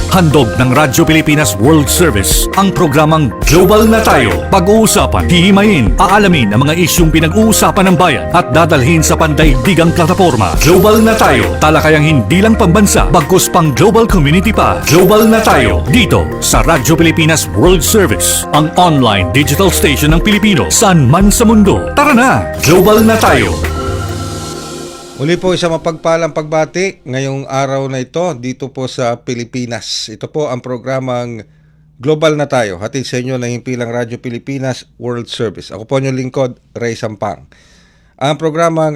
Handog ng Radyo Pilipinas World Service ang programang Global na Tayo. Pag-uusapan, hihimayin, aalamin ang mga isyung pinag-uusapan ng bayan at dadalhin sa pandaigdigang plataforma. Global na Tayo, talakayang hindi lang pambansa, bagkus pang global community pa. Global na Tayo, dito sa Radyo Pilipinas World Service, ang online digital station ng Pilipino saan man sa mundo. Tara na, Global na Tayo! Muli po isang mapagpalang pagbati ngayong araw na ito dito po sa Pilipinas. Ito po ang programang Global na Tayo, hatid sa inyo ng himpilang Radyo Pilipinas World Service. Ako po inyong lingkod, Ray Sampang. Ang programang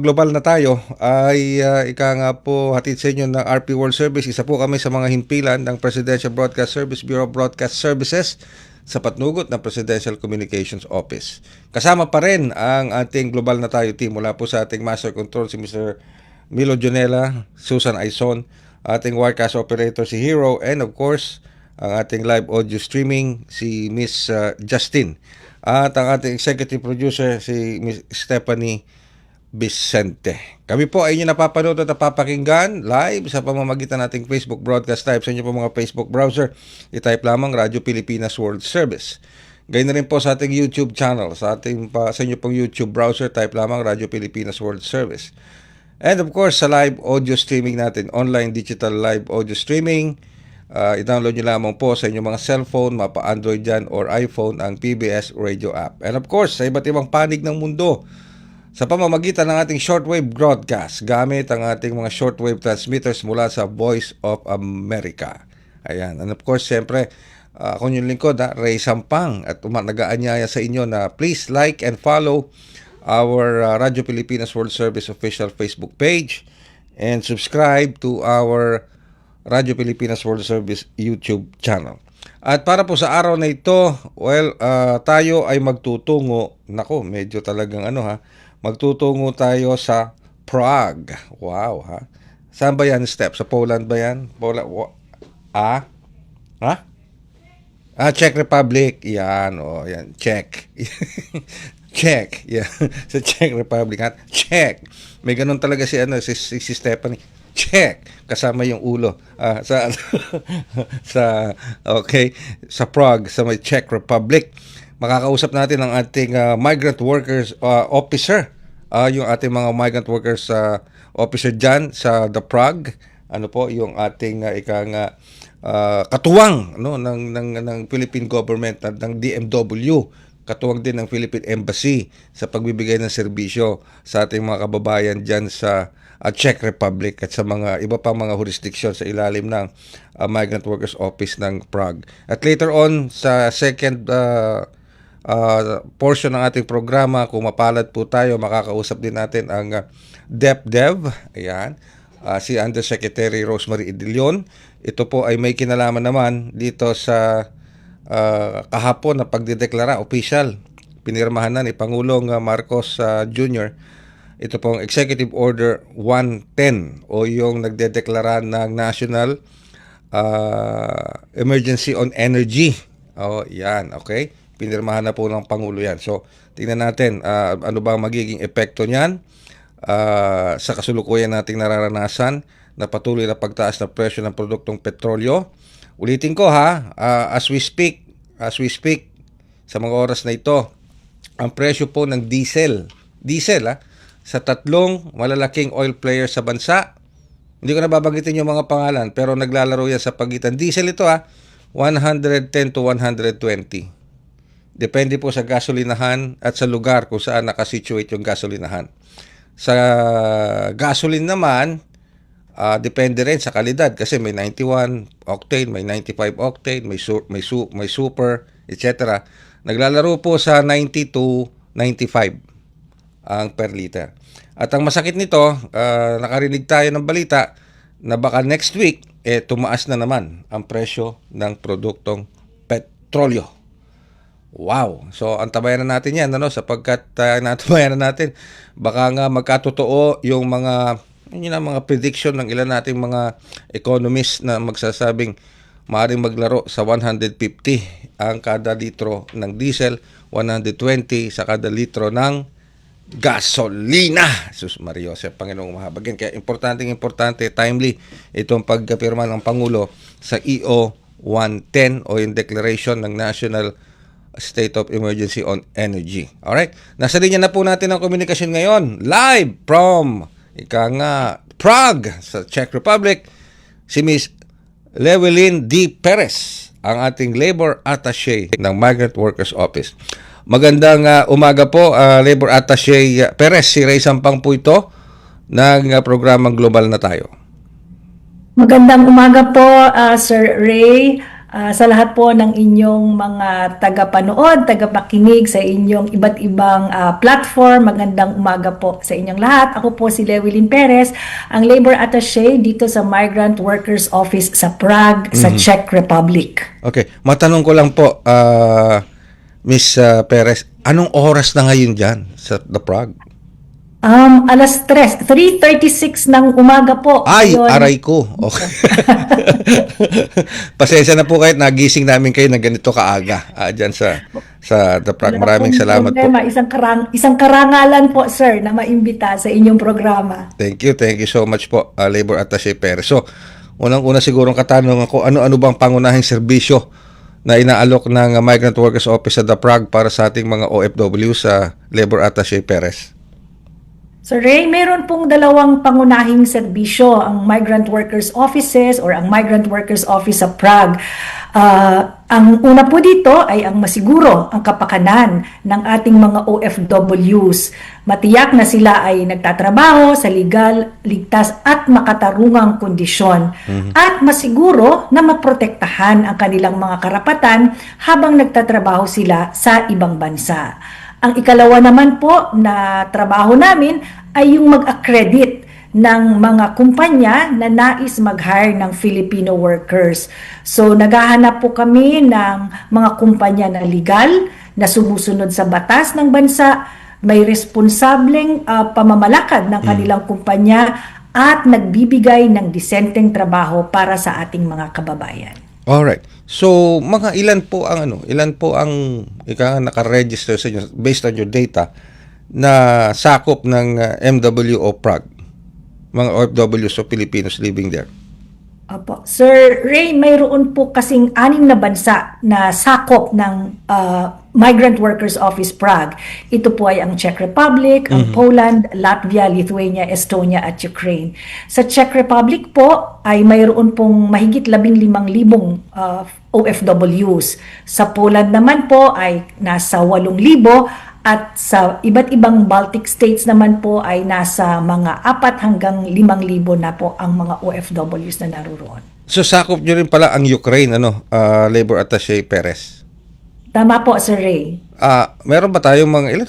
Global na Tayo ay ika nga po hatid sa inyo ng RP World Service. Isa po kami sa mga himpilan ng Presidential Broadcast Service Bureau of Broadcast Services sa patnugot ng Presidential Communications Office. Kasama pa rin ang ating Global na Tayo team mula po sa ating Master Control si Mr. Milo Jonela, Susan Aizon, ating Wirecast Operator si Hero, and of course, ang ating live audio streaming si Miss Justin. At ang ating Executive Producer si Miss Stephanie Vicente. Kami po ay inyo napapanood at napapakinggan live sa pamamagitan nating Facebook broadcast type sa inyo po mga Facebook browser. I-type lamang Radyo Pilipinas World Service. Gayun na rin po sa ating YouTube channel. Sa inyo pong YouTube browser, type lamang Radyo Pilipinas World Service. And of course, sa live audio streaming natin, online digital live audio streaming, i-download nyo lamang po sa inyong mga cellphone, mapa Android dyan or iPhone, ang PBS Radio app. And of course, sa iba't ibang panig ng mundo, sa pamamagitan ng ating shortwave broadcast gamit ang ating mga shortwave transmitters mula sa Voice of America. Ayan. And of course, siyempre, ako yung lingkod, Ray Sampang, at nag-aanyaya sa inyo na please like and follow our Radyo Pilipinas World Service official Facebook page and subscribe to our Radyo Pilipinas World Service YouTube channel. At para po sa araw na ito, tayo ay magtutungo, medyo talagang magtutungo tayo sa Prague. Wow, ha? Saan ba yan, Step? Sa Poland ba yan? Czech Republic. Yan, yan. Czech. Czech. Yan. Sa Czech Republic. Czech. May ganun talaga si Stephanie. Czech. Kasama yung ulo. Sa Prague, sa may Czech Republic. Makakausap natin ang ating migrant workers officer. Yung ating mga migrant workers officer dyan sa The Prague. Yung ating katuwang ng Philippine government, ng DMW. Katuwang din ng Philippine Embassy sa pagbibigay ng serbisyo sa ating mga kababayan dyan sa Czech Republic at sa mga iba pang mga jurisdiction sa ilalim ng Migrant Workers Office ng Prague. At later on, sa second portion ng ating programa, kung mapalad po tayo, makakausap din natin ang DepDev, ayan, si Undersecretary Rosemary Idilion. Ito po ay may kinalaman naman dito sa kahapon na pagdideklara, official, pinirmahan na ni Pangulong Marcos Jr. Ito pong Executive Order 110 o yung nagdedeklara ng National Emergency on Energy. Yan, okay? Pinirmahan na po ng Pangulo yan. So, tingnan natin ano ba ang magiging epekto niyan sa kasulukuyan nating nararanasan na patuloy na pagtaas ng presyo ng produktong petrolyo. Ulitin ko as we speak, sa mga oras na ito, ang presyo po ng diesel sa tatlong malalaking oil players sa bansa. Hindi ko na babanggitin yung mga pangalan, pero naglalaro yan sa pagitan. Diesel ito 110 to 120. Depende po sa gasolinahan at sa lugar kung saan nakasituate yung gasolinahan. Sa gasoline naman, depende rin sa kalidad kasi may 91 octane, may 95 octane, may super, etc. Naglalaro po sa 90 to 95 ang per liter. At ang masakit nito, nakarinig tayo ng balita na baka next week tumaas na naman ang presyo ng produktong petrolyo. Wow. So, antabayan na natin yan, sapagkat natabayan na natin, baka nga magkatotoo yung mga prediction ng ilan nating mga economists na magsasabing maaaring maglaro sa 150 ang kada litro ng diesel, 120 sa kada litro ng gasolina. Sus Mario Joseph, Panginoong mahabagin. Kaya importante, timely itong pagpirma ng Pangulo sa EO 110 o yung Declaration ng National State of Emergency on Energy. Alright? Nasa linya na po natin ang komunikasyon ngayon. Live from Prague sa Czech Republic, si Miss Llewellyn D. Perez, ang ating Labor Attaché ng Migrant Workers Office. Magandang umaga po, Labor Attaché Perez. Si Ray Sampang po ito ng programang Global na Tayo. Magandang umaga po, Sir Ray. Sa lahat po ng inyong mga tagapanood, tagapakinig sa inyong iba't ibang platform, magandang umaga po sa inyong lahat. Ako po si Llewellyn Perez, ang Labor Attaché dito sa Migrant Workers Office sa Prague, sa Czech Republic. Okay, matanong ko lang po, Miss Perez, anong oras na ngayon dyan sa The Prague? Alas 3:36 ng umaga po. Ay, Yun. aray ko. Okay. Pasensya na po kahit nagising namin kayo na ganito kaaga dyan sa The Prague. Maraming salamat po. Isang karangalan po, sir, na maimbita sa inyong programa. Thank you so much po, Labor Attaché Perez. So, unang-una sigurong katanungan ko, ano-ano bang pangunahing serbisyo na inaalok ng Migrant Workers Office sa The Prague para sa ating mga OFW sa Labor Attaché Perez? So Ray, meron pong dalawang pangunahing serbisyo ang Migrant Workers Offices or ang Migrant Workers Office sa Prague. Ang una po dito ay ang masiguro ang kapakanan ng ating mga OFWs. Matiyak na sila ay nagtatrabaho sa legal, ligtas at makatarungang kondisyon. At masiguro na maprotektahan ang kanilang mga karapatan habang nagtatrabaho sila sa ibang bansa. Ang ikalawa naman po na trabaho namin ay yung mag-accredit ng mga kumpanya na nais mag-hire ng Filipino workers. So naghahanap po kami ng mga kumpanya na legal, na sumusunod sa batas ng bansa, may responsableng pamamalakad ng kanilang kumpanya at nagbibigay ng disenteng trabaho para sa ating mga kababayan. Alright. So, mga ilan po ang naka-register sa inyo based on your data na sakop ng MWO Prague, mga OFWs o Filipinos living there? Opo. Sir Ray, mayroon po kasing 6 na bansa na sakop ng Migrant Workers Office Prague. Ito po ay ang Czech Republic, ang Poland, Latvia, Lithuania, Estonia at Ukraine. Sa Czech Republic po ay mayroon pong mahigit 15,000 OFWs. Sa Poland naman po ay nasa 8,000 at sa iba't ibang Baltic states naman po ay nasa mga 4 hanggang 5,000 na po ang mga OFWs na naroon. So, sakop nyo rin pala ang Ukraine, Labor Attaché Perez? Tama po, Sir Ray. Meron ba tayong mga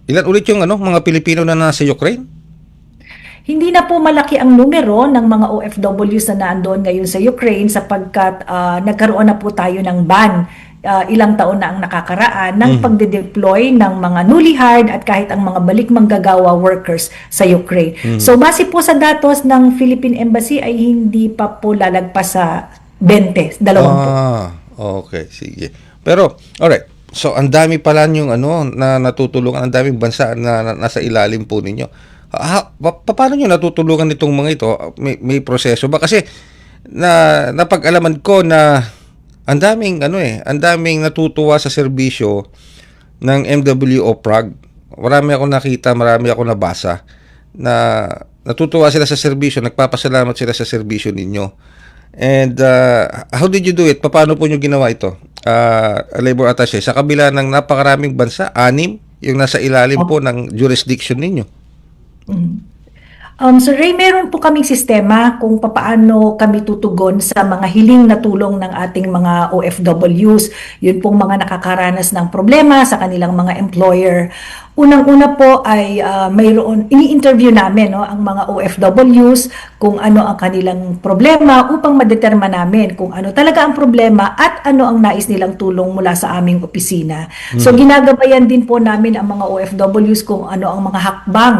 ilan ulit yung mga Pilipino na nasa Ukraine? Hindi na po malaki ang numero ng mga OFWs na naandoon ngayon sa Ukraine sapagkat nagkaroon na po tayo ng ban. Ilang taon na ang nakakaraan ng pagde-deploy ng mga newly hired at kahit ang mga balik manggagawa workers sa Ukraine. So base po sa datos ng Philippine Embassy ay hindi pa po lalagpas sa 20. Okay, sige. Pero, alright. So, ang dami pala yung na natutulungan, ang daming bansa na nasa ilalim po ninyo. Paano nyo natutulungan itong mga ito? May proseso ba? Kasi, napag-alaman ko na ang daming natutuwa sa serbisyo ng MWO Prague. Marami ako nakita, marami ako nabasa na natutuwa sila sa serbisyo, nagpapasalamat sila sa serbisyo ninyo. And how did you do it? Paano po nyo ginawa ito? Labor Attaché, sa kabila ng napakaraming bansa, 6 yung nasa ilalim po ng jurisdiction ninyo. So Ray, meron po kaming sistema kung paano kami tutugon sa mga hiling na tulong ng ating mga OFWs. Yun pong mga nakakaranas ng problema sa kanilang mga employer. Unang-una po ay ini-interview namin ang mga OFWs kung ano ang kanilang problema upang madetermine namin kung ano talaga ang problema at ano ang nais nilang tulong mula sa aming opisina. So ginagabayan din po namin ang mga OFWs kung ano ang mga hakbang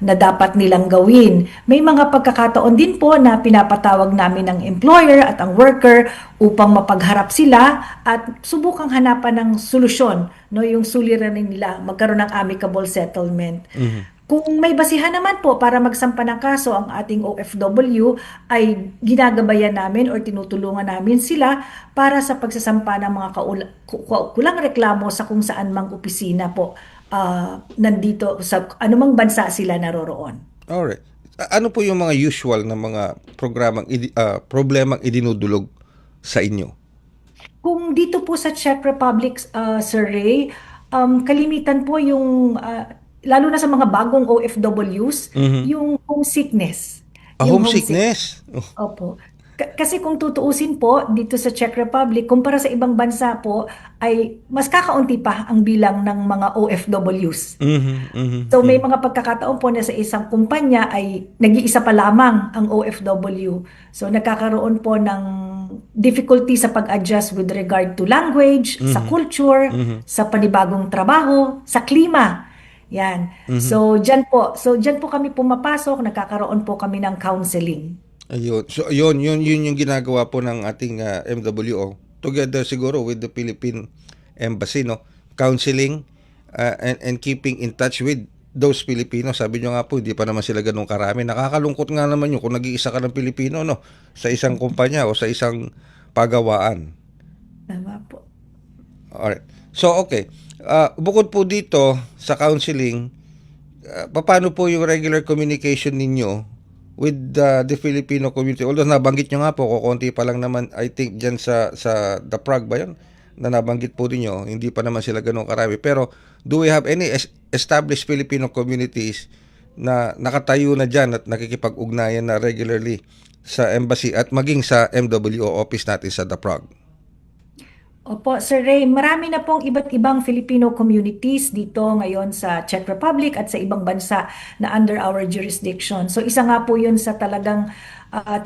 na dapat nilang gawin. May mga pagkakataon din po na pinapatawag namin ng employer at ang worker upang mapagharap sila at subukang hanapan ng solusyon, no, yung suliranin nila, magkaroon ng amicable settlement. Kung may basihan naman po para magsampa ng kaso ang ating OFW, ay ginagabayan namin or tinutulungan namin sila para sa pagsasampa ng mga kulang reklamo sa kung saan mang opisina po nandito sa anumang bansa sila naroroon. Alright. Ano po yung mga usual na mga problemang idinudulog sa inyo? Kung dito po sa Czech Republic, Sir Ray, kalimitan po yung lalo na sa mga bagong OFWs, yung homesickness. Yung Homesickness? Opo. Kasi kung tutuusin po dito sa Czech Republic, kumpara sa ibang bansa po, ay mas kakaunti pa ang bilang ng mga OFWs. So may mga pagkakataon po na sa isang kumpanya ay nag-iisa pa lamang ang OFW. So nagkakaroon po ng difficulty sa pag-adjust with regard to language, sa culture, sa panibagong trabaho, sa klima. Yan. So diyan po kami pumapasok, nagkakaroon po kami ng counseling. Ayun. So yun yung ginagawa po ng ating MWO together siguro with the Philippine Embassy, no? Counseling and keeping in touch with those Filipinos. Sabi nyo nga po, hindi pa naman sila ganun karami. Nakakalungkot nga naman yun kung nag-iisa ka ng Pilipino, no, sa isang kumpanya o sa isang pagawaan. Tama po. Alright. So, okay. Bukod po dito sa counseling, paano po yung regular communication ninyo with the Filipino community? Although nabanggit nyo nga po, kukunti pa lang naman, I think, dyan sa The Prague ba yun? Na nabanggit po ninyo, hindi pa naman sila ganun karami. Pero, do we have any established Filipino communities na nakatayo na dyan at nakikipag-ugnayan na regularly sa embassy at maging sa MWO office natin sa The Prague? Opo, Sir Ray, marami na pong iba't ibang Filipino communities dito ngayon sa Czech Republic at sa ibang bansa na under our jurisdiction. So isa nga po yun sa talagang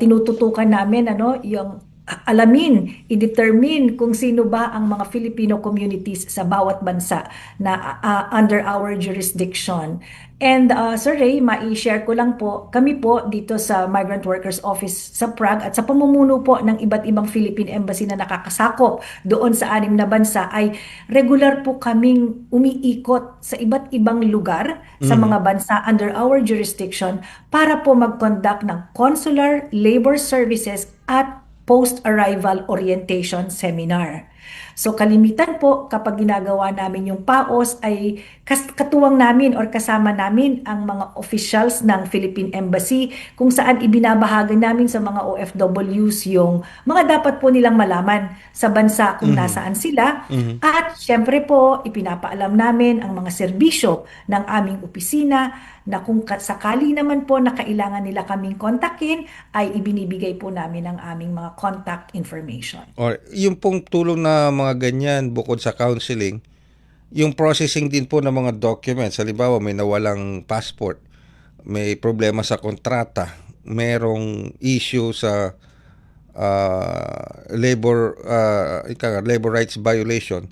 tinututukan namin, yung alamin, i-determine kung sino ba ang mga Filipino communities sa bawat bansa na under our jurisdiction. And Sir Ray, mai-share ko lang po, kami po dito sa Migrant Workers Office sa Prague at sa pamumuno po ng iba't ibang Philippine Embassy na nakakasakop doon sa 6 na bansa ay regular po kaming umiikot sa iba't ibang lugar sa mga bansa under our jurisdiction para po mag-conduct ng consular, labor services at post-arrival orientation seminar. So kalimitan po kapag ginagawa namin yung PAOS ay katuwang namin or kasama namin ang mga officials ng Philippine Embassy kung saan ibinabahagi namin sa mga OFWs yung mga dapat po nilang malaman sa bansa kung nasaan sila. At syempre po ipinapaalam namin ang mga serbisyo ng aming opisina na kung sakali naman po na kailangan nila kaming kontakin ay ibinibigay po namin ang aming mga contact information. Or yung pong tulong na mga ganyan bukod sa counseling, yung processing din po ng mga documents, halimbawa may nawalang passport, may problema sa kontrata, merong issue sa labor rights violation,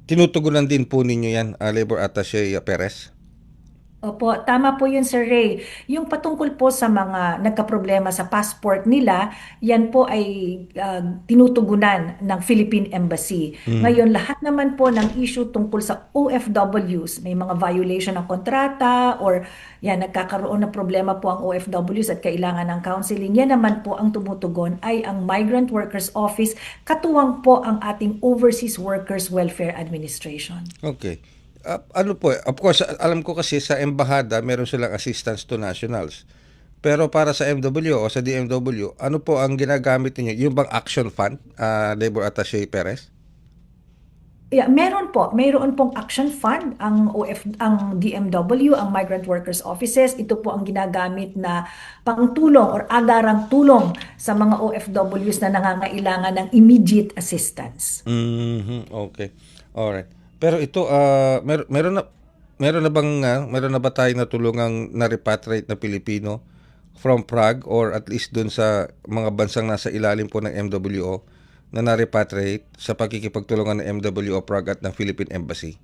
tinutugunan din po ninyo yan, Labor Attaché Perez? Opo, tama po yun, Sir Ray. Yung patungkol po sa mga nagkaproblema sa passport nila, yan po ay tinutugunan ng Philippine Embassy. Ngayon, lahat naman po ng issue tungkol sa OFWs, may mga violation ng kontrata or yan, nagkakaroon ng problema po ang OFWs at kailangan ng counseling, yan naman po ang tumutugon ay ang Migrant Workers Office, katuwang po ang ating Overseas Workers Welfare Administration. Okay. Ano po, of course, alam ko kasi sa embahada, meron silang assistance to nationals. Pero para sa MW o sa DMW, ano po ang ginagamit niyo? Yung bang action fund, Labor Attaché Perez? Yeah, meron pong action fund ang DMW, ang Migrant Workers Offices. Ito po ang ginagamit na pangtulong or agarang tulong sa mga OFWs na nangangailangan ng immediate assistance. Okay. Alright. Pero ito meron na ba tayong natulungang na-repatriate na Pilipino from Prague or at least dun sa mga bansang nasa ilalim po ng MWO na na-repatriate sa pakikipagtulungan ng MWO Prague at ng Philippine Embassy?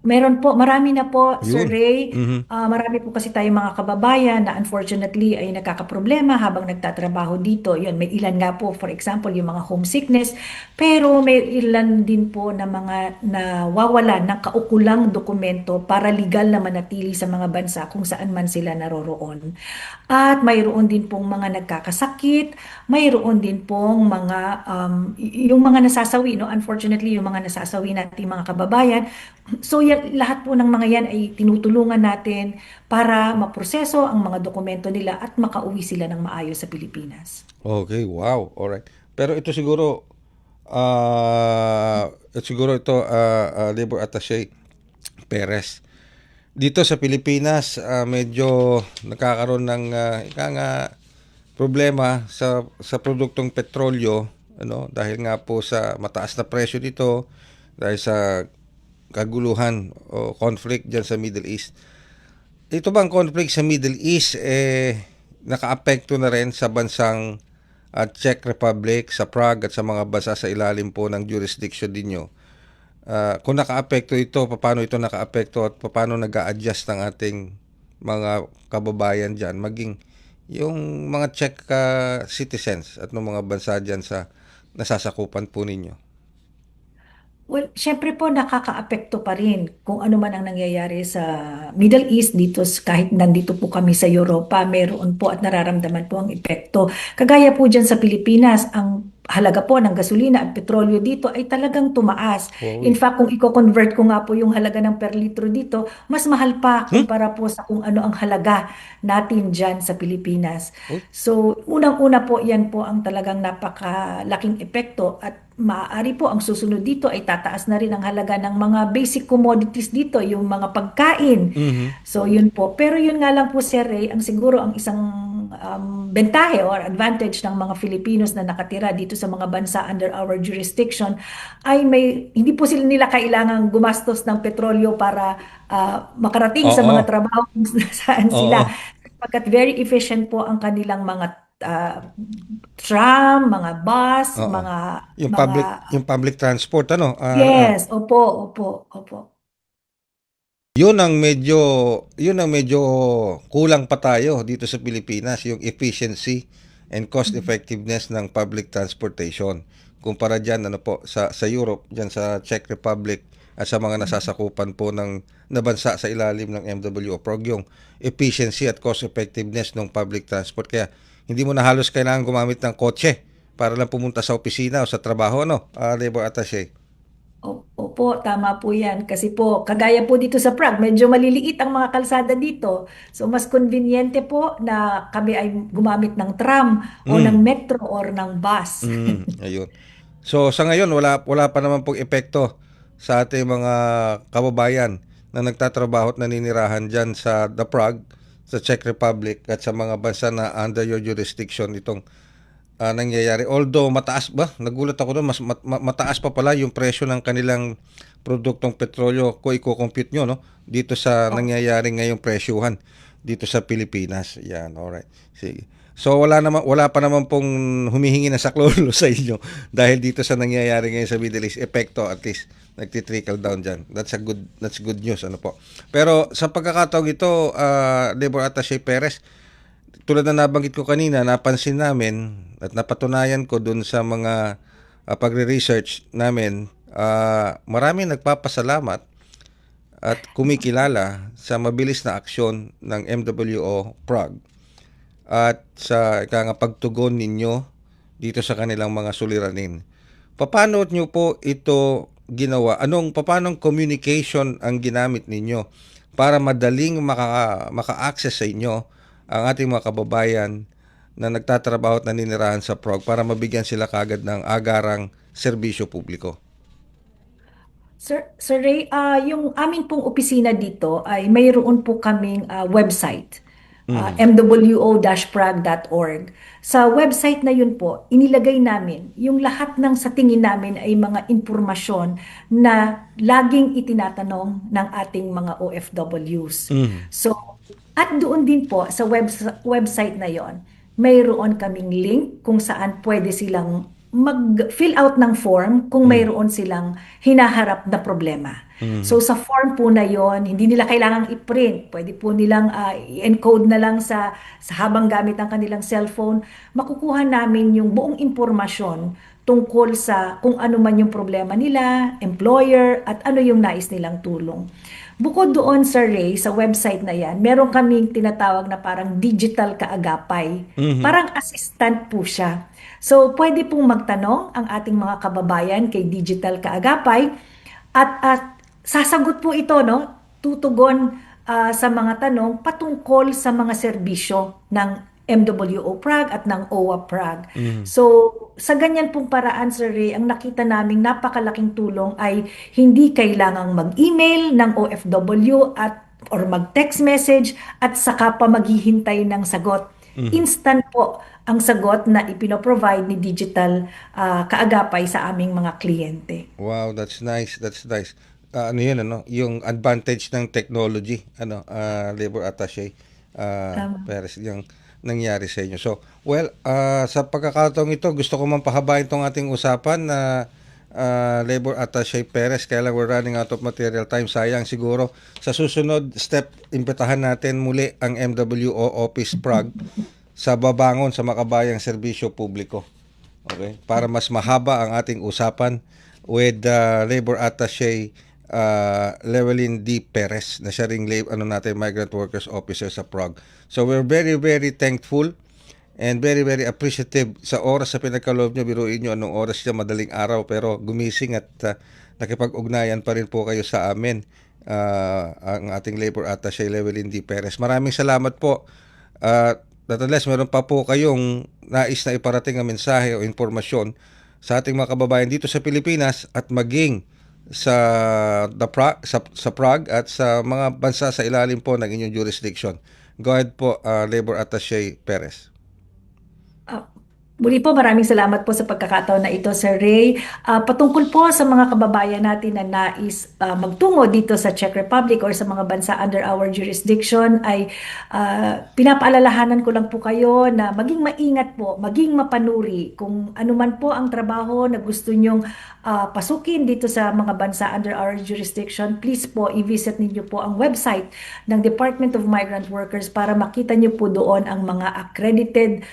Meron po, marami na po, Sir Yun. Ray. Mhm. Marami po kasi tayong mga kababayan na unfortunately ay nagkakaproblema habang nagtatrabaho dito. Yun, may ilan nga po, for example, yung mga homesickness, pero may ilan din po na mga nawawalan ng kaukulang dokumento para legal na manatili sa mga bansa kung saan man sila naroroon. At mayroon din pong mga nagkakasakit, mayroon din pong mga yung mga nasasawi, no? Unfortunately, yung mga nasasawi nating mga kababayan. So yan, lahat po ng mga yan ay tinutulungan natin para maproseso ang mga dokumento nila at makauwi sila ng maayos sa Pilipinas. Okay, wow. Alright. Pero ito siguro, Labor Attaché Perez. Dito sa Pilipinas, medyo nakakaroon ng ika nga problema sa produktong petrolyo, ano, dahil nga po sa mataas na presyo dito, dahil sa kaguluhan o conflict diyan sa Middle East. Ito bang conflict sa Middle East nakaapekto na rin sa bansang Czech Republic, sa Prague at sa mga bansa sa ilalim po ng jurisdiction ninyo? Kung nakaapekto ito, paano ito nakaapekto at paano nag-a-adjust ng ating mga kababayan dyan, maging yung mga Czech citizens at ng mga bansa dyan sa nasasakupan po ninyo? Well, syempre po nakakaapekto pa rin kung ano man ang nangyayari sa Middle East dito kahit nandito po kami sa Europa, meron po at nararamdaman po ang epekto. Kagaya po dyan sa Pilipinas, ang halaga po ng gasolina at petrolyo dito ay talagang tumaas. Wow. In fact, kung i-convert ko nga po yung halaga ng per litro dito, mas mahal pa kumpara po sa kung ano ang halaga natin dyan sa Pilipinas. So, unang-una po, yan po ang talagang napakalaking epekto at maaari po ang susunod dito ay tataas na rin ang halaga ng mga basic commodities dito, yung mga pagkain. So, yun po. Pero yun nga lang po, Sir Ray, ang siguro ang isang bentahe or advantage ng mga Filipinos na nakatira dito sa mga bansa under our jurisdiction ay hindi po sila nila kailangang gumastos ng petrolyo para makarating sa Oo. mga trabaho kung saan sila. Oo. Sapagkat very efficient po ang kanilang mga tram, mga bus, Oo. mga Yung public transport, ano? yes, opo, opo, opo. Yun ang medyo kulang pa tayo dito sa Pilipinas, yung efficiency and cost effectiveness ng public transportation. Kumpara diyan sa Europe, diyan sa Czech Republic at sa mga nasasakupan po ng na bansa sa ilalim ng MWO Prog, yung efficiency at cost effectiveness ng public transport. Kaya hindi mo na halos kailangan gumamit ng kotse para lang pumunta sa opisina o sa trabaho, no? Labor Attaché. Opo, tama po yan. Kasi po, kagaya po dito sa Prague, medyo maliliit ang mga kalsada dito. So, mas conveniente po na kami ay gumamit ng tram o ng metro or ng bus. Ayun. So sa ngayon wala pa naman pong epekto sa ating mga kababayan na nagtatrabaho at naninirahan diyan sa The Prague, sa Czech Republic at sa mga bansa na under your jurisdiction itong nangyayari. Although mataas ba? Nagulat ako doon, mas mataas pa pala yung presyo ng kanilang produktong petrolyo kung i-compute nyo, no? Dito sa nangyayari ngayong presyuhan dito sa Pilipinas. Yan, alright. Sige. So wala pa naman pong humihingi na saklolo sa inyo dahil dito sa nangyayari ngayon sa Middle East, epekto at least nagti-trickle down diyan. That's good news, ano po. Pero sa pagkakataong ito, Labor Attaché Perez, tulad na nabanggit ko kanina, napansin namin at napatunayan ko dun sa mga pagre-research namin, marami nagpapasalamat at kumikilala sa mabilis na aksyon ng MWO Prague at sa pagtugon ninyo dito sa kanilang mga suliranin. Paano nyo po ito ginawa? Paanong communication ang ginamit ninyo para madaling maka-access sa inyo ang ating mga kababayan na nagtatrabaho at naninirahan sa Prague para mabigyan sila kagad ng agarang serbisyo publiko? Sir Ray, yung aming pong opisina dito ay mayroon po kaming website, mwo-prague.org. Sa website na yun po, inilagay namin yung lahat ng sa tingin namin ay mga impormasyon na laging itinatanong ng ating mga OFWs. So, at doon din po sa website na yon, mayroon kaming link kung saan pwede silang mag-fill out ng form kung mayroon silang hinaharap na problema. So sa form po na yon, hindi nila kailangang i-print. Pwede po nilang i-encode na lang sa habang gamit ang kanilang cellphone. Makukuha namin yung buong impormasyon tungkol sa kung ano man yung problema nila, employer, at ano yung nais nilang tulong. Bukod doon, Sir Ray, sa website na yan, meron kaming tinatawag na parang digital kaagapay. Parang assistant po siya. So, pwede pong magtanong ang ating mga kababayan kay digital kaagapay at sasagot po ito, no? Tutugon sa mga tanong patungkol sa mga serbisyo ng MWO Prague at ng OWA Prague. So, sa ganyan pong paraan, Sir Ray, ang nakita naming napakalaking tulong ay hindi kailangang mag-email ng OFW or mag-text message at saka pa maghihintay ng sagot. Instant po ang sagot na ipinoprovide ni digital kaagapay sa aming mga kliyente. Wow, that's nice. That's nice. Ano yun, ano? Yung advantage ng technology, labor attaché, Perez, yung nangyari sa inyo. So, well, sa pagkakataong ito, gusto ko man pahabain itong ating usapan na labor attaché Perez, kaya lang we're running out of material time. Sayang siguro. Sa susunod step, imbitahan natin muli ang MWO Office Prague sa Babangon sa Makabayang Serbisyo Publiko. Okay? Para mas mahaba ang ating usapan with labor attaché Llewellyn D. Perez na siya ring migrant workers officer sa Prague. So we're very very thankful and very very appreciative sa oras sa pinagkaloob nyo. Biruin nyo anong oras siya, madaling araw, pero gumising at nakipag-ugnayan pa rin po kayo sa amin, ang ating labor attaché Llewellyn D. Perez. Maraming salamat po. Nonetheless, meron pa po kayong nais na iparating na mensahe o informasyon sa ating mga kababayan dito sa Pilipinas at maging sa Prague at sa mga bansa sa ilalim po ng inyong jurisdiction. Go ahead po, Labor Attaché Perez. Muli po, maraming salamat po sa pagkakataon na ito, Sir Ray. Patungkol po sa mga kababayan natin na nais magtungo dito sa Czech Republic or sa mga bansa under our jurisdiction, ay pinapaalalahanan ko lang po kayo na maging maingat po, maging mapanuri kung ano man po ang trabaho na gusto nyong pasukin dito sa mga bansa under our jurisdiction. Please po, i-visit ninyo po ang website ng Department of Migrant Workers para makita nyo po doon ang mga accredited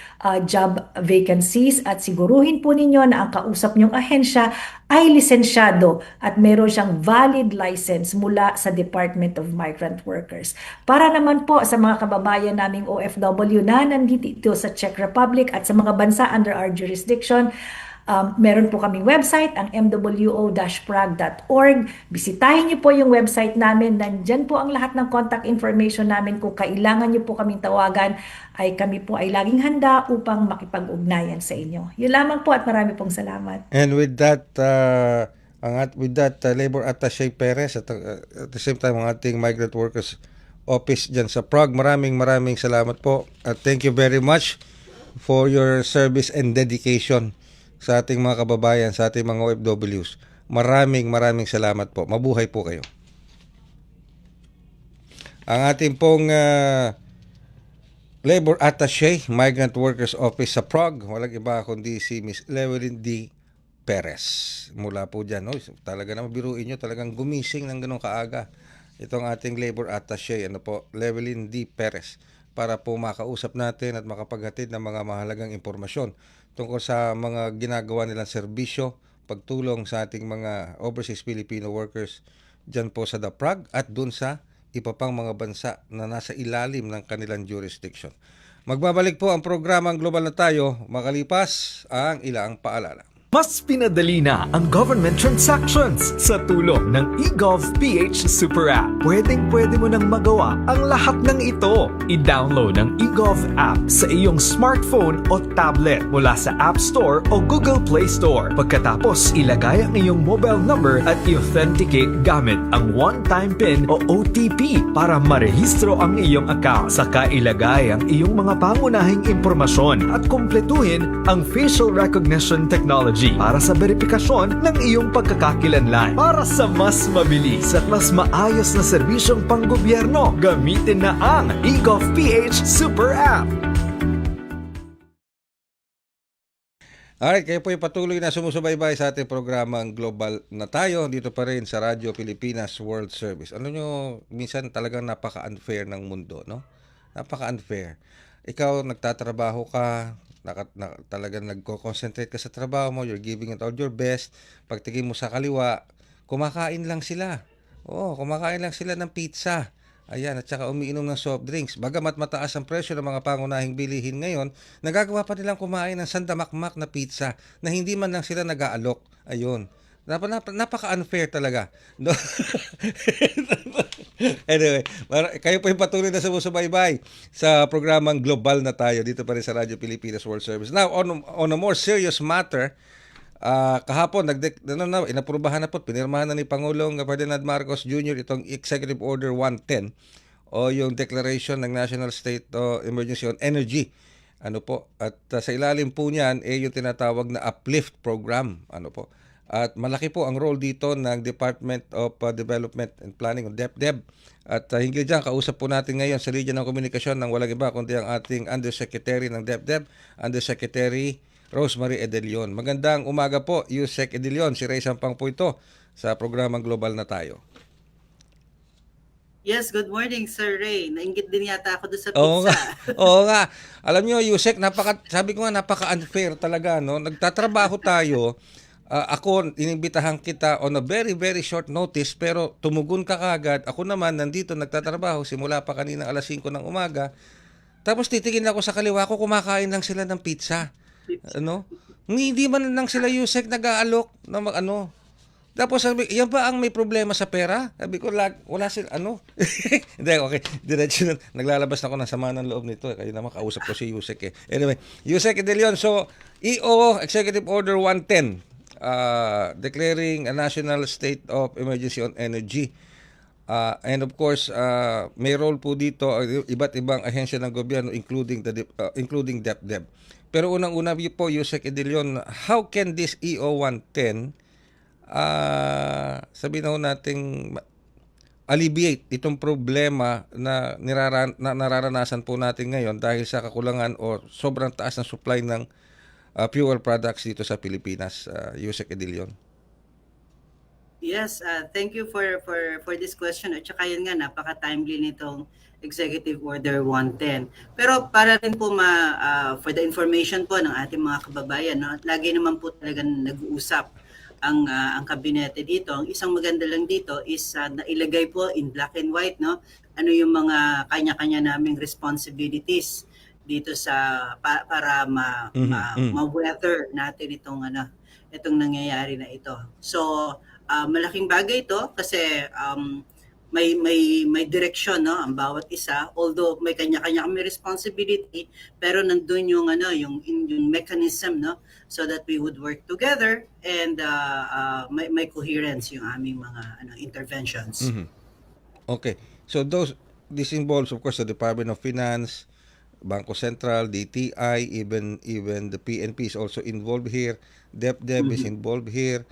job vacancies at siguruhin po ninyo na ang kausap nyong ahensya ay lisensyado at meron siyang valid license mula sa Department of Migrant Workers. Para naman po sa mga kababayan naming OFW na nandito sa Czech Republic at sa mga bansa under our jurisdiction, meron po kaming website, ang mwo-prague.org. Bisitahin niyo po yung website namin. Nandyan po ang lahat ng contact information namin. Kung kailangan niyo po kaming tawagan, ay kami po ay laging handa upang makipag-ugnayan sa inyo. Yun lamang po at marami pong salamat. And with that, Labor Attaché Perez at the same time ang ating Migrant Workers Office dyan sa Prague, maraming salamat po. Thank you very much for your service and dedication sa ating mga kababayan, sa ating mga OFWs. Maraming salamat po. Mabuhay po kayo. Ang ating pong Labor Attaché, Migrant Workers Office sa Prague, walang iba kundi si Ms. Llewellyn D. Perez. Mula po dyan. Talaga naman, biruin nyo, talagang gumising ng ganun kaaga. Itong ating Labor Attaché, Llewellyn D. Perez, para po makausap natin at makapaghatid ng mga mahalagang impormasyon tungkol sa mga ginagawa nilang serbisyo, pagtulong sa ating mga overseas Filipino workers dyan po sa The Prague at dun sa iba pang mga bansa na nasa ilalim ng kanilang jurisdiction. Magbabalik po ang programang Global na Tayo makalipas ang ilang paalala. Mas pinadali na ang government transactions sa tulong ng eGov.ph Super App. Pwedeng-pwede mo nang magawa ang lahat ng ito. I-download ang eGov app sa iyong smartphone o tablet mula sa App Store o Google Play Store. Pagkatapos, ilagay ang iyong mobile number at i-authenticate gamit ang one-time PIN o OTP para marehistro ang iyong account. Saka ilagay ang iyong mga pangunahing impormasyon at kumpletuhin ang facial recognition technology para sa verifikasyon ng iyong pagkakakilanlan. Para sa mas mabilis at mas maayos na serbisyong panggobyerno, gamitin na ang eGov.ph Super App. Alright, kayo po yung patuloy na sumusubaybay sa ating programang Global na Tayo dito pa rin sa Radyo Pilipinas World Service. Ano nyo, minsan talagang napaka-unfair ng mundo, no? Napaka-unfair. Ikaw, nagtatrabaho ka, talagang nagko-concentrate ka sa trabaho mo, you're giving it all your best. Pagtingin mo sa kaliwa, kumakain lang sila. Oo, kumakain lang sila ng pizza. Ayan, at saka umiinom ng soft drinks. Bagamat mataas ang presyo ng mga pangunahing bilihin ngayon, nagagawa pa nilang kumain ng sandamakmak na pizza na hindi man lang sila nag-aalok. Ayun. Napaka-unfair talaga. No? Anyway, kayo po yung patuloy na sumusubaybay sa programang Global na Tayo dito pa rin sa Radyo Pilipinas World Service. Now, on a more serious matter, kahapon, inaprubahan na po, pinirmahan na ni Pangulong Ferdinand Marcos Jr. itong Executive Order 110 o yung Declaration ng National State Emergency on Energy. Ano po? At sa ilalim po niyan, yung tinatawag na Uplift Program. Ano po? At malaki po ang role dito ng Department of Development and Planning o DepDep. At hinggil dyan, kausap po natin ngayon sa linya ng komunikasyon ng walang iba kundi ang ating Undersecretary ng DepDep, Undersecretary Rosemary Edelion. Magandang umaga po, Yusek Edelion. Si Ray Sampang po ito sa programang Global na Tayo. Yes, good morning, Sir Ray. Nainggit din yata ako doon sa Oo pizza. nga. Oo nga. Alam nyo, Yusek, sabi ko nga, napaka-unfair talaga. No? Nagtatrabaho tayo. Ako, inimbitahan kita on a very, very short notice, pero tumugon ka kagad. Ako naman, nandito, nagtatrabaho, simula pa kanina alas 5 ng umaga. Tapos titingin ako sa kaliwa ko, kumakain lang sila ng pizza. Ano? Hindi man lang sila, Yusek, nag-aalok na ano. Tapos sabi, yan ba ang may problema sa pera? Sabi ko, wala sila, ano? Hindi, okay. Diretso na, naglalabas na ako ng sama ng loob nito. Kayo naman, kausap ko si Yusek eh. Anyway, Yusek Edelion, so, EO, Executive Order 110, declaring a national state of emergency on energy. And of course, may role po dito iba't ibang ahensya ng gobyerno including DepDep. Pero unang-una po, Yusek Edelion, how can this EO 110 sabihin na nating alleviate itong problema na nararanasan po natin ngayon dahil sa kakulangan o sobrang taas ng supply ng fuel products dito sa Pilipinas, Yusek Edelion? Yes, thank you for this question. At saka yun nga, napaka-timely nitong Executive Order 110. Pero para rin po for the information po ng ating mga kababayan, no, lagi naman po talagang nag-uusap ang kabinete dito. Ang isang maganda lang dito is nailagay po in black and white, no, ano yung mga kanya-kanya naming responsibilities dito sa para ma-weather natin itong nangyayari na ito. So malaking bagay ito kasi may direksyon, no, ang bawat isa, although may kanya-kanya kami responsibility, pero nandun yung yung mechanism, no, so that we would work together and may coherence yung aming mga interventions. Mm-hmm. Okay, so this involves of course the Department of Finance, Bangko Sentral, DTI, even the PNP is also involved here. DepDep is involved here.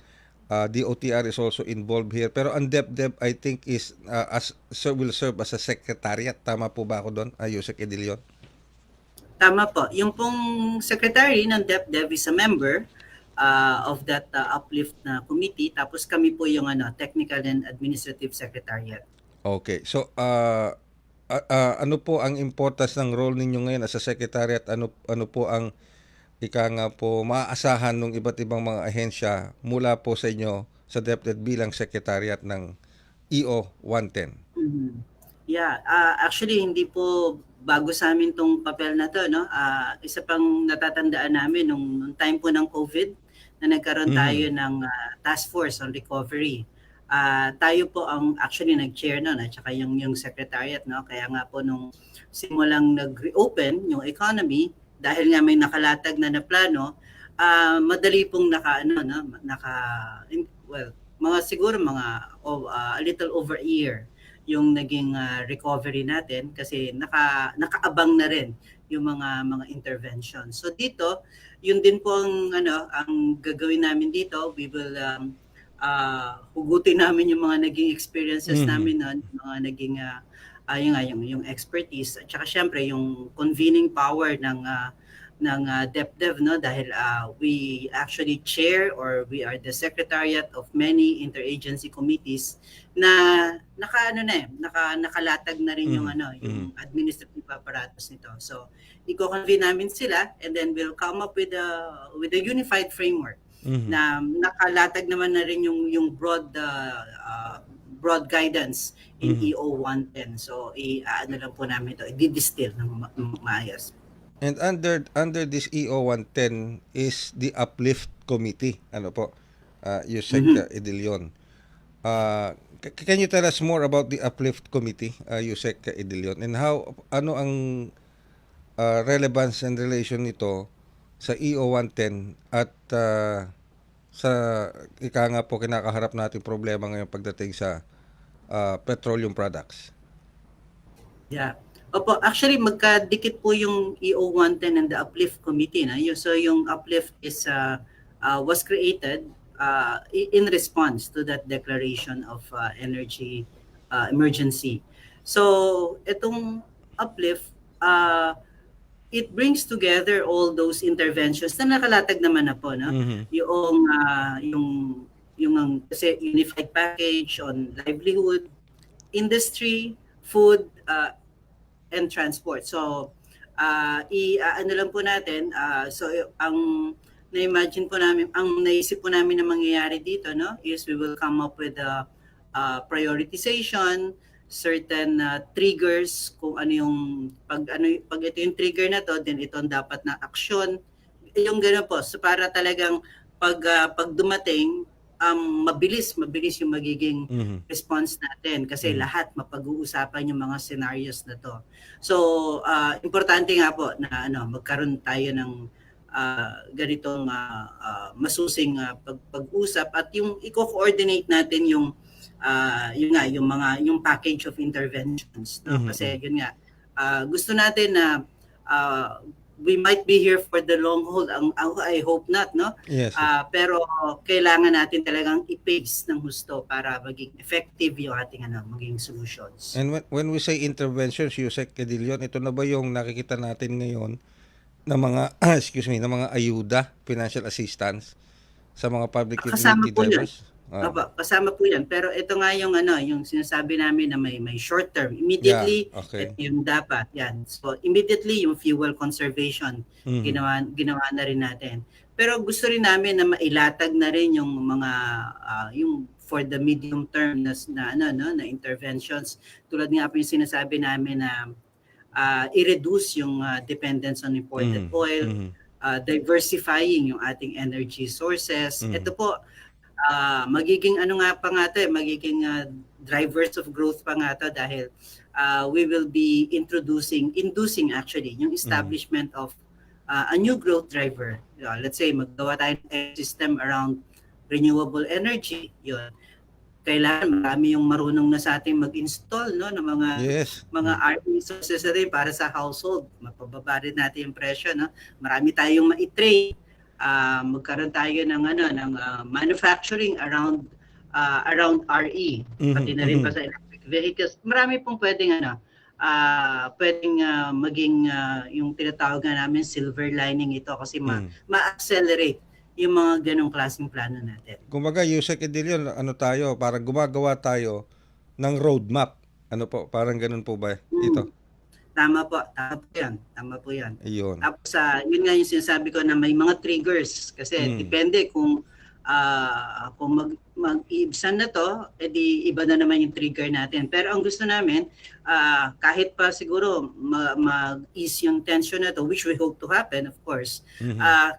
DOTR is also involved here. Pero ang DepDep, I think, will serve as a secretariat. Tama po ba ako doon, Yusek Edelion? Tama po. Yung pong secretary ng DepDep is a member of that uplift na committee. Tapos kami po yung technical and administrative secretariat. Okay. So, ano po ang importance ng role ninyo ngayon as a secretariat? Ano po ang nga po maaasahan ng iba't ibang mga ahensya mula po sa inyo sa DepDep bilang secretariat ng EO 110? Mm-hmm. Yeah, actually hindi po bago sa amin tong papel na to, no. Isa pang natatandaan namin nung time po ng COVID na nagkaroon tayo ng task force on recovery. Tayo po ang actually nag-chair noon at saka yung secretariat, no. Kaya nga po nung simulang nag-reopen yung economy, dahil nga may nakalatag na plano, madali pong a little over a year yung naging recovery natin kasi nakaabang na rin yung mga intervention. So dito, yun din po ang gagawin namin dito. We will hugutin namin yung mga naging experiences namin noon, mga naging yung expertise at saka syempre yung convening power ng DepDev, no, dahil we actually chair or we are the secretariat of many interagency committees na nakalatag na rin yung yung administrative apparatus nito. So i-convene namin sila, and then we'll come up with a unified framework na nakalatag naman na rin yung broad guidance in EO 110. So ano lang po namin ito, i-distill ng maayos. And under this EO 110 is the Uplift Committee. Ano po? Yusek Idilion. Can you tell us more about the Uplift Committee, Yusek Idilion, and ano ang relevance and relation nito sa EO 110 at sa nga po kinakaharap natin problema ngayon pagdating sa petroleum products? Yeah. Opo, actually magkadikit po yung EO 110 and the Uplift Committee na. So yung Uplift is was created in response to that declaration of energy emergency. So itong Uplift, it brings together all those interventions na nakalatag naman na po, no? Yung kasi unified package on livelihood, industry, food, and transport. So ano lang po natin, so ang na-imagine po namin, ang naisip po namin na mangyayari dito, no, is we will come up with a prioritization, certain triggers, kung ano yung pag ito yung trigger na to, then ito ang dapat na aksyon, yung gano'n po. So para talagang pag dumating, mabilis yung magiging response natin kasi lahat mapag-uusapan yung mga scenarios na to. So importante nga po na magkaroon tayo ng ganitong masusing pag-usap at yung i-coordinate natin yung package of interventions, no? Kasi yun nga, gusto natin na we might be here for the long haul. I hope not, no? Yes. Pero kailangan natin talagang i-pace ng husto para maging effective yung ating maging solutions. And when we say interventions, Yusek Idilion, ito na ba yung nakikita natin ngayon na mga na mga ayuda, financial assistance sa mga public Kasama utility po drivers? Kasama po yan. Pero ito nga yung yung sinasabi namin na may short term. Immediately, ito yung dapat. Yan. So immediately yung fuel conservation, ginawa na rin natin. Pero gusto rin namin na mailatag na rin yung mga yung for the medium term na interventions. Tulad nga po yung sinasabi namin na i-reduce yung dependence on imported oil, diversifying yung ating energy sources. Ito po, magiging magiging drivers of growth pa nga to dahil we will be inducing actually yung establishment of a new growth driver. Let's say maggawa tayo ng system around renewable energy. Yun. Kailangan marami yung marunong na sa ating mag-install, no, ng mga RE sources rin para sa household. Mapababa rin natin yung presyo, no. Marami tayong ma-train. Magkaroon tayo ng manufacturing around RE, pati na rin pa sa electric vehicles. Marami pong pwedeng maging yung tinatawag namin silver lining ito kasi ma-accelerate yung mga ganong klaseng plano natin. Kumbaga, Yusek Idilion, parang gumagawa tayo ng roadmap. Parang ganun po ba ito? Tama po yan. Ayun. Tapos yun nga yung sinasabi ko na may mga triggers kasi depende kung mag-iibsan na to, edi iba na naman yung trigger natin. Pero ang gusto namin, kahit pa siguro mag-ease yung tension na to, which we hope to happen, of course,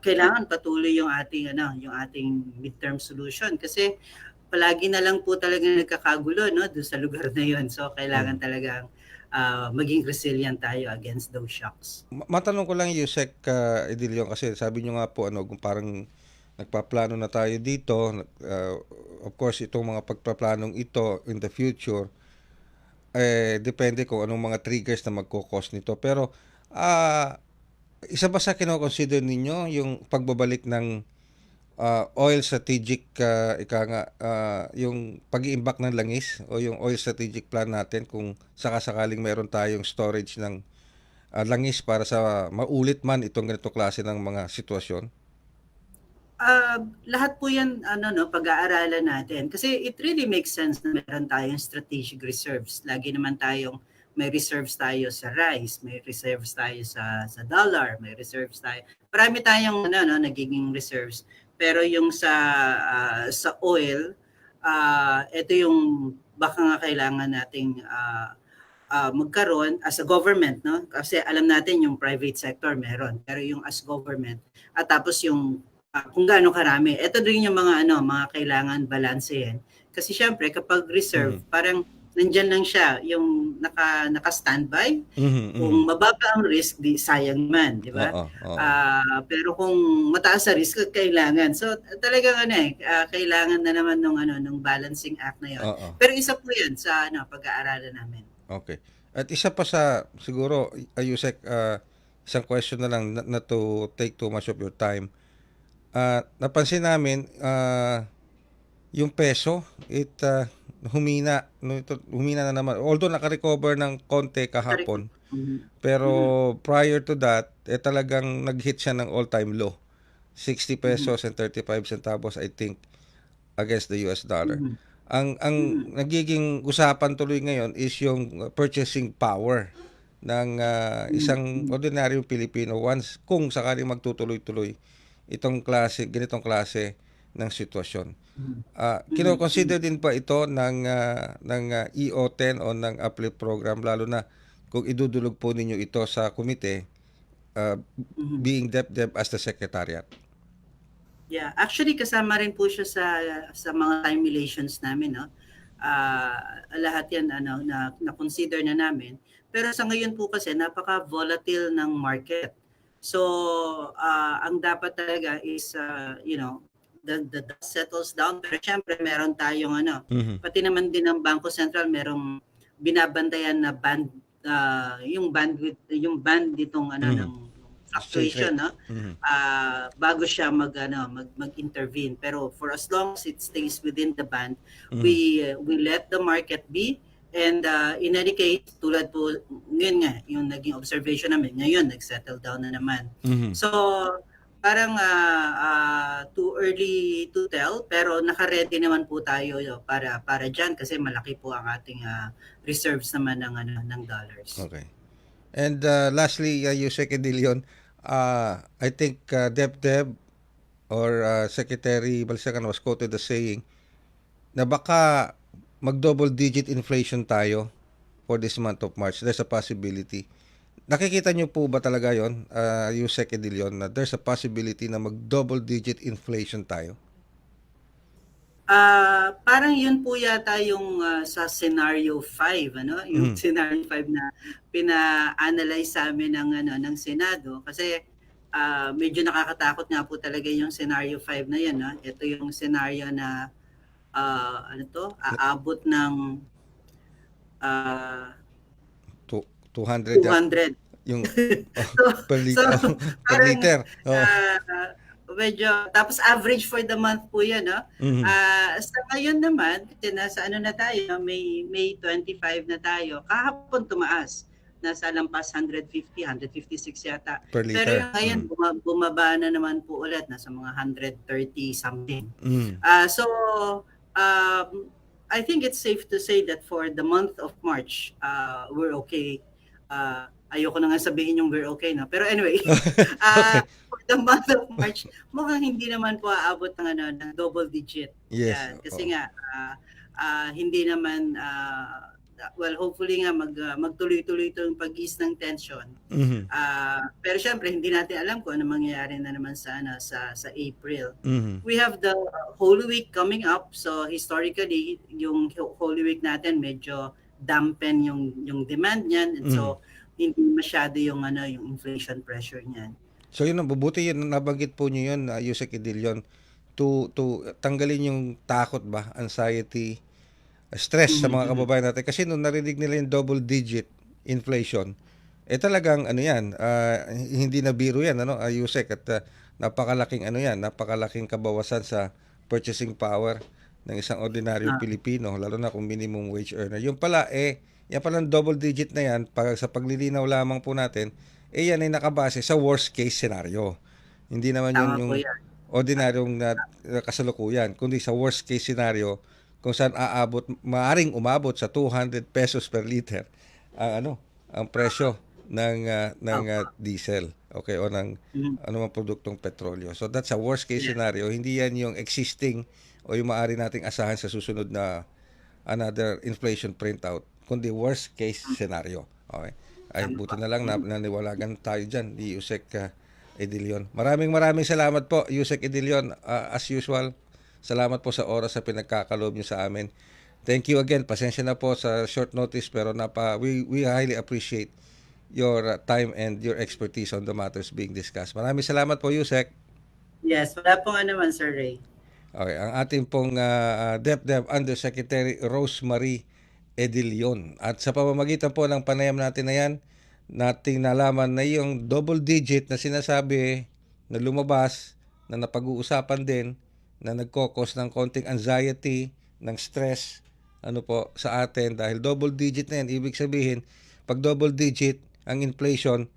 kailangan patuloy yung ating midterm solution kasi palagi na lang po talaga nagkakagulo, no, doon sa lugar na yun. So kailangan talagang maging resilient tayo against those shocks. Matanong ko lang, Yusek Idilion, kasi sabi nyo nga po kung parang nagpaplano na tayo dito, of course itong mga pagpaplanong ito in the future depende kung anong mga triggers na magko-cause nito. Pero isa ba sa kino-consider ninyo yung pagbabalik ng oil strategic yung pag-iimbak ng langis o yung oil strategic plan natin kung sakasakaling meron tayong storage ng langis para sa maulit man itong ganito klase ng mga sitwasyon? Lahat po 'yan pag-aaralan natin kasi it really makes sense na meron tayong strategic reserves. Lagi naman tayong may reserves tayo sa rice, may reserves tayo sa dollar, may reserves tayo. Marami tayong nagiging reserves. Pero yung sa oil, ito yung baka nga kailangan nating magkaroon as a government, no? Kasi alam natin yung private sector meron, pero yung as government at tapos yung kung gaano karami. Ito din yung mga kailangan balansehin. Kasi syempre kapag reserve, parang nandyan lang siya, yung naka-standby. Kung mababa ang risk, di sayang man, di ba? Oo. Pero kung mataas sa risk, kailangan. So talagang kailangan na naman nung balancing act na 'yon. Oo. Pero isa po 'yan sa pag-aaralan namin. Okay. At isa pa sa siguro, Yusek, isang question na lang not to take too much of your time. Napansin namin yung peso, humina, humina na naman. Although naka-recover ng konti kahapon, pero prior to that, talagang nag-hit siya ng all-time low. 60 pesos and 35 centavos, I think, against the US dollar. Ang nagiging usapan tuloy ngayon is yung purchasing power ng isang ordinaryong Pilipino once kung sakaling magtutuloy-tuloy itong ganitong klase ng sitwasyon. Kino-consider din pa ito ng EO10 o ng uplift program, lalo na kung idudulog po ninyo ito sa komite, being DepDep as the secretariat? Yeah, actually kasama rin po siya sa mga time relations namin, no. Lahat 'yan na consider na namin. Pero sa ngayon po kasi napaka-volatile ng market. So, ang dapat talaga is the dust settles down. Pero syempre meron tayong pati naman din ng Bangko Sentral merong binabantayan na band, yung band ditong ng fluctuation, no? Bago siya mag-intervene. Pero for as long as it stays within the band, we let the market be. And in any case, tulad po, ngayon nga, yung naging observation namin, ngayon, nag-settle down na naman. So, parang too early to tell, pero naka-ready naman po tayo para dyan kasi malaki po ang ating reserves naman ng dollars. Okay. And lastly, Yusek Edilion, I think DepDep or Secretary Balsacan was quoted as saying na baka mag-double digit inflation tayo for this month of March. There's a possibility. Nakikita nyo po ba talaga yon, Yusek Edilion, na there's a possibility na mag-double digit inflation tayo? Parang yun po yata yung sa scenario 5, yung scenario 5 na pina-analyze sa amin ng Senado kasi medyo nakakatakot nga po talaga yung scenario 5 na yan, no? Ito yung scenario na aabot ng 200 yung per liter. Medyo tapos average for the month po 'yan, no? Sa ngayon naman, kasi nasa na tayo, May 25 na tayo. Kahapon tumaas. Nasa lampas 150, 156 yata. Per liter. Pero ngayon bumaba na naman po ulit, nasa mga 130 something. So I think it's safe to say that for the month of March, we're okay. Ayoko na nga sabihin yung we're okay na. Pero anyway, for the month of March, mukhang hindi naman po aabot ng double digit. Yes. Kasi nga, hindi naman, hopefully nga magtuloy-tuloy itong pag-ease ng tension. Pero syempre, hindi natin alam kung ano mangyayari na naman sa April. We have the Holy Week coming up. So historically, yung Holy Week natin medyo dampen yung demand niyan. And so, hindi masyado yung inflation pressure niyan. So yun, mabuti yun, nabanggit po niyo yun, Yusek Edilion, to tanggalin yung takot ba, anxiety, stress sa mga kababayan natin. Kasi nung narinig nila yung double digit inflation, talagang hindi na biro yan, Yusek, at napakalaking napakalaking kabawasan sa purchasing power ng isang ordinaryong Pilipino, lalo na kung minimum wage earner. Yung pala, yan palang double digit na yan, sa paglilinaw lamang po natin, yan ay nakabase sa worst case scenario. Hindi naman yun Tama yung po yan. ordinaryong na kasalukuyan, kundi sa worst case scenario kung saan maaring umabot sa 200 pesos per liter ang presyo ng diesel, okay, o ng anumang produktong petrolyo. So that's a worst case scenario. Hindi yan yung existing o yung maaari nating asahan sa susunod na another inflation printout, kundi worst case scenario. Okay. Ay, buti na lang naniwalagan tayo dyan ni Yusek Edilion. Maraming salamat po, Yusek Edilion. As usual, salamat po sa oras sa pinagkakaloob niyo sa amin. Thank you again. Pasensya na po sa short notice, pero we highly appreciate your time and your expertise on the matters being discussed. Maraming salamat po, Yusek. Yes, wala po nga naman, Sir Ray. Okay, ang ating pong DepDev Undersecretary Rosemary Edilion. At sa pamamagitan po ng panayam natin na yan, nating nalaman na yung double digit na sinasabi na lumabas, na napag-uusapan din, na nagkokos ng konting anxiety, ng stress, sa atin. Dahil double digit na yan, ibig sabihin, pag double digit, ang inflation,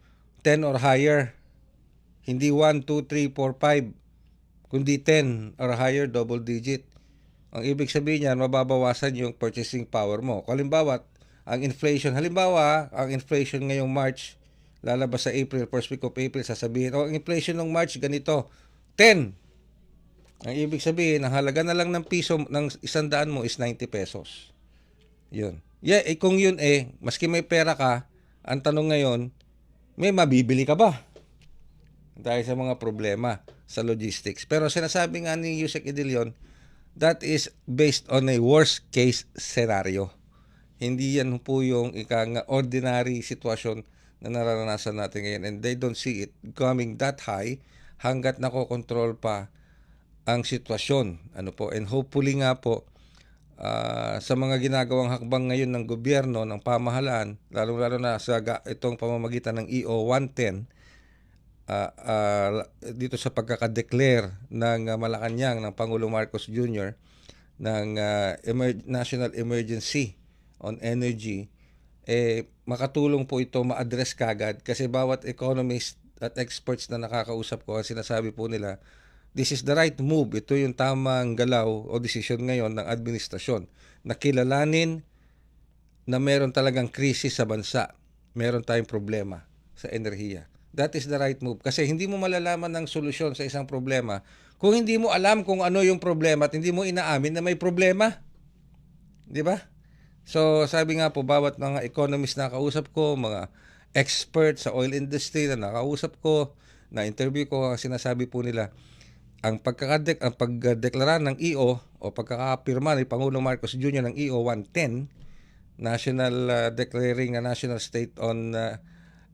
10 or higher. Hindi 1, 2, 3, 4, 5. Kundi 10 or higher, double digit. Ang ibig sabihin niyan, mababawasan yung purchasing power mo. Halimbawa, ang inflation ngayong March, lalabas sa April, first week of April, sasabihin, ang inflation ng March, ganito, 10. Ang ibig sabihin, ang halaga na lang ng piso, ng 100 mo is 90 pesos. Yun. Kung yun maski may pera ka, ang tanong ngayon, may mabibili ka ba? Dahil sa mga problema sa logistics. Pero sinasabi nga ni Yusek Edilion, that is based on a worst case scenario. Hindi yan po yung ordinary sitwasyon na nararanasan natin ngayon. And they don't see it coming that high hanggat nakokontrol pa ang sitwasyon. And hopefully nga po, sa mga ginagawang hakbang ngayon ng gobyerno, ng pamahalaan, lalo-lalo na sa itong pamamagitan ng EO 110, dito sa pagkakadeclare ng Malacanang ng Pangulong Marcos Jr. ng National Emergency on Energy, makatulong po ito ma-address kagad kasi bawat economist at experts na nakakausap ko, sinasabi po nila, this is the right move. Ito yung tamang galaw o desisyon ngayon ng administrasyon na kilalanin na meron talagang krisis sa bansa. Meron tayong problema sa enerhiya. That is the right move. Kasi hindi mo malalaman ng solusyon sa isang problema kung hindi mo alam kung ano yung problema at hindi mo inaamin na may problema. Di ba? So, sabi nga po, bawat mga economist na nakausap ko, mga experts sa oil industry na nakausap ko, na interview ko, sinasabi po nila, ang pagdeklara ng EO o pagkakapirma ni Pangulong Marcos Jr. ng EO 110, declaring a national state on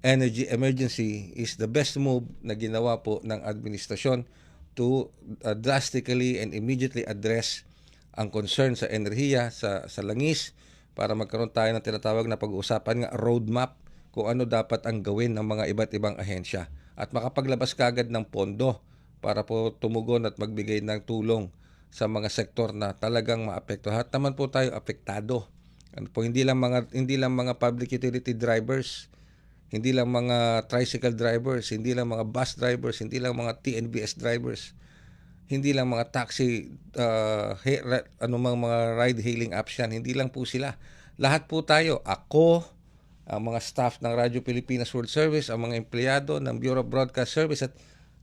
energy emergency, is the best move na ginawa po ng administrasyon to drastically and immediately address ang concern sa enerhiya, sa langis, para magkaroon tayo ng tinatawag na pag-uusapan nga roadmap kung ano dapat ang gawin ng mga iba't ibang ahensya at makapaglabas kagad ng pondo para po tumugon at magbigay ng tulong sa mga sektor na talagang maapektuhan. At naman po tayo apektado. Hindi lang mga public utility drivers, hindi lang mga tricycle drivers, hindi lang mga bus drivers, hindi lang mga TNBS drivers, hindi lang mga taxi, mga ride-hailing apps yan, hindi lang po sila. Lahat po tayo, ako, ang mga staff ng Radyo Pilipinas World Service, ang mga empleyado ng Bureau of Broadcast Service, at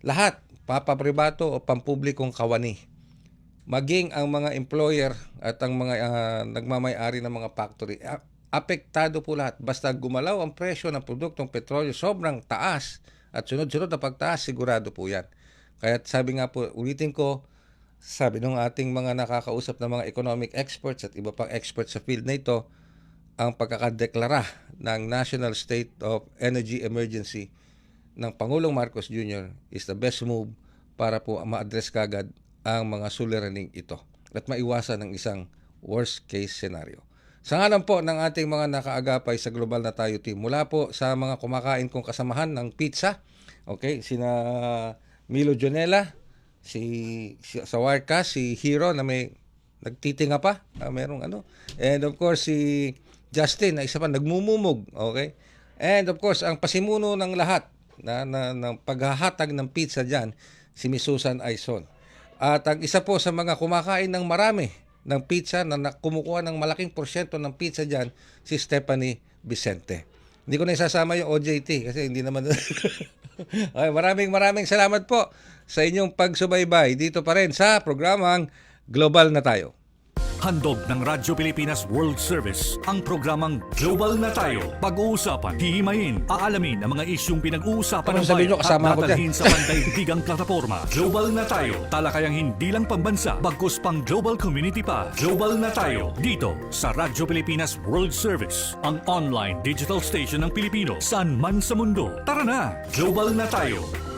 lahat, papapribato o pampublikong kawani. Maging ang mga employer at ang mga nagmamay-ari ng mga factory, apektado po lahat. Basta gumalaw ang presyo ng produktong petrolyo, sobrang taas at sunod-sunod na pagtaas, sigurado po yan. Kaya sabi nga po, ulitin ko, sabi ng ating mga nakakausap na mga economic experts at iba pang experts sa field na ito, ang pagkakadeklara ng National State of Energy Emergency ng Pangulong Marcos Jr. is the best move para po ma-address kagad ang mga suliraning ito at maiwasan ng isang worst case scenario. Sa ngalan po ng ating mga nakaagapay sa Global na Tayo team, mula po sa mga kumakain kong kasamahan ng pizza, okay, sina Milo Jonella, sa Wirecast, si Hero na may nagtitinga pa, merong and of course si Justin, na isa pa nagmumumog, okay? And of course, ang pasimuno ng lahat ng paghahatag ng pizza diyan, si Miss Susan Aizon. At ang isa po sa mga kumakain ng marami ng pizza na kumukuha ng malaking porsyento ng pizza diyan, si Stephanie Vicente. Hindi ko na isasama yung OJT kasi hindi naman. Okay, maraming salamat po sa inyong pagsubaybay dito pa rin sa programang Global na Tayo. Handog ng Radyo Pilipinas World Service ang programang Global na Tayo. Pag-uusapan, hihimayin, aalamin ang mga isyung pinag-uusapan ng sabihin nyo, bayan kasama at ako dadalhin sa pandaigdigang plataforma. Global na Tayo, talakayang hindi lang pambansa, bagkus pang global community pa. Global na Tayo, dito sa Radyo Pilipinas World Service, ang online digital station ng Pilipino, saan man sa mundo. Tara na, Global na Tayo.